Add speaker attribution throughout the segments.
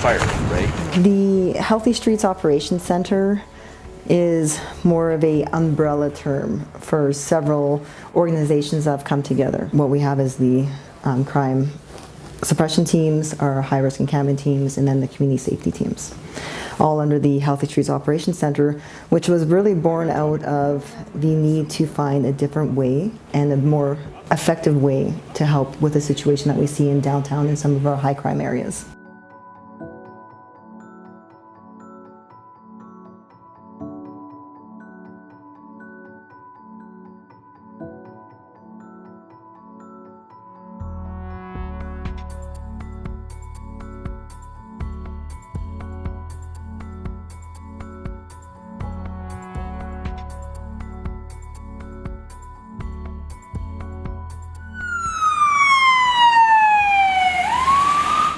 Speaker 1: fire, right?
Speaker 2: The Healthy Streets Operations Center is more of a umbrella term for several organizations that have come together. What we have is the crime suppression teams, our high-risk encampment teams, and then the community safety teams, all under the Healthy Streets Operations Center, which was really born out of the need to find a different way and a more effective way to help with the situation that we see in downtown and some of our high crime areas.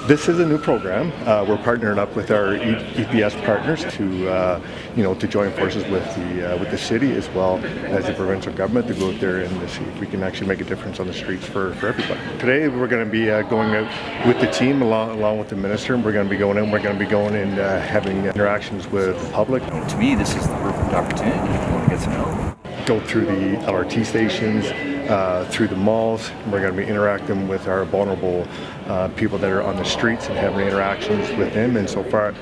Speaker 3: This is a new program. We're partnering up with our EPS partners to join forces with the city as well as the provincial government to go out there and to see if we can actually make a difference on the streets for everybody. Today we're going to be going out with the team along with the minister, and we're going to be going in. We're going to be going and having interactions with the public.
Speaker 1: To me, this is the perfect opportunity to get to know.
Speaker 3: Go through the LRT stations, through the malls. We're going to be interacting with our vulnerable people that are on the streets and having interactions with them. And so far,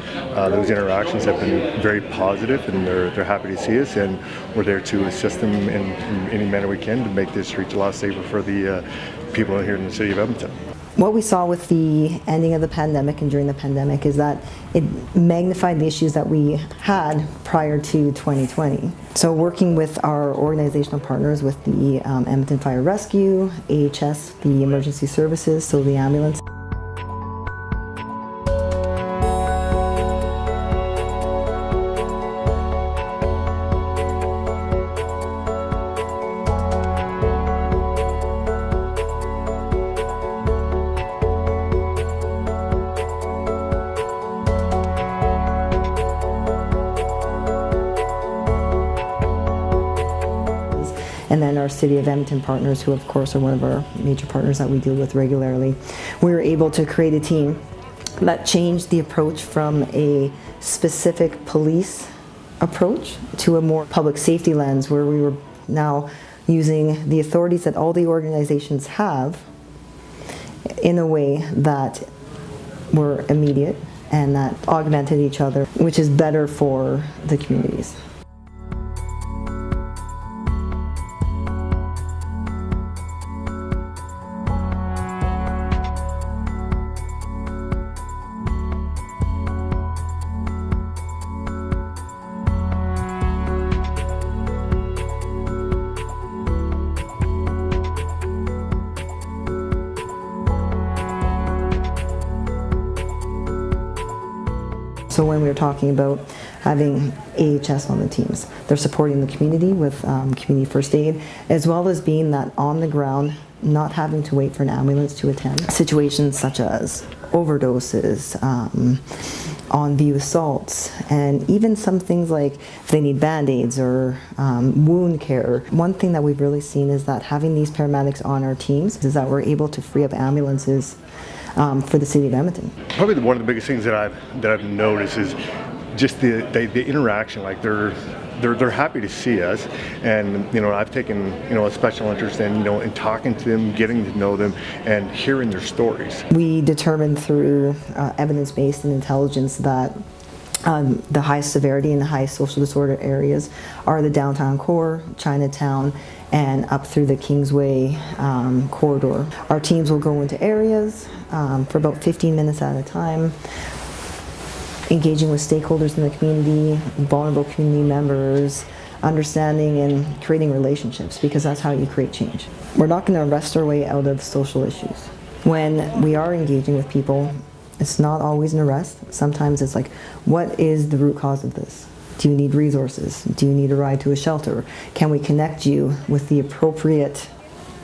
Speaker 3: those interactions have been very positive, and they're happy to see us. And we're there to assist them in any manner we can to make the streets a lot safer for the people here in the city of Edmonton.
Speaker 2: What we saw with the ending of the pandemic and during the pandemic is that it magnified the issues that we had prior to 2020. So working with our organizational partners with the Edmonton Fire Rescue, AHS, the emergency services, so the ambulance. And then our City of Edmonton partners, who of course are one of our major partners that we deal with regularly. We were able to create a team that changed the approach from a specific police approach to a more public safety lens, where we were now using the authorities that all the organizations have in a way that were immediate and that augmented each other, which is better for the communities. So when we were talking about having AHS on the teams, they're supporting the community with community first aid, as well as being that on the ground, not having to wait for an ambulance to attend. Situations such as overdoses, on-view assaults, and even some things like if they need band-aids or wound care. One thing that we've really seen is that having these paramedics on our teams is that we're able to free up ambulances for the city of Edmonton.
Speaker 3: Probably one of the biggest things that I've noticed is just the interaction. Like they're happy to see us, and I've taken a special interest in in talking to them, getting to know them, and hearing their stories.
Speaker 2: We determined through evidence-based and intelligence that the highest severity and the highest social disorder areas are the downtown core, Chinatown, and up through the Kingsway corridor. Our teams will go into areas for about 15 minutes at a time, engaging with stakeholders in the community, vulnerable community members, understanding and creating relationships, because that's how you create change. We're not going to arrest our way out of social issues. When we are engaging with people, it's not always an arrest. Sometimes it's like, what is the root cause of this? Do you need resources? Do you need a ride to a shelter? Can we connect you with the appropriate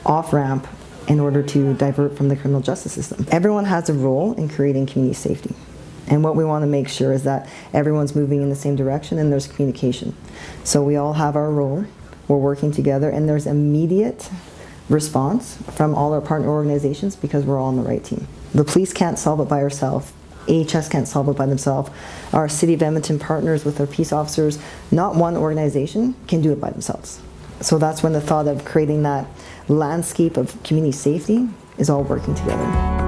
Speaker 2: off-ramp in order to divert from the criminal justice system? Everyone has a role in creating community safety. And what we want to make sure is that everyone's moving in the same direction and there's communication. So we all have our role, we're working together, and there's immediate response from all our partner organizations because we're all on the right team. The police can't solve it by ourselves. AHS can't solve it by themselves. Our City of Edmonton partners with our peace officers. Not one organization can do it by themselves. So that's when the thought of creating that landscape of community safety is all working together.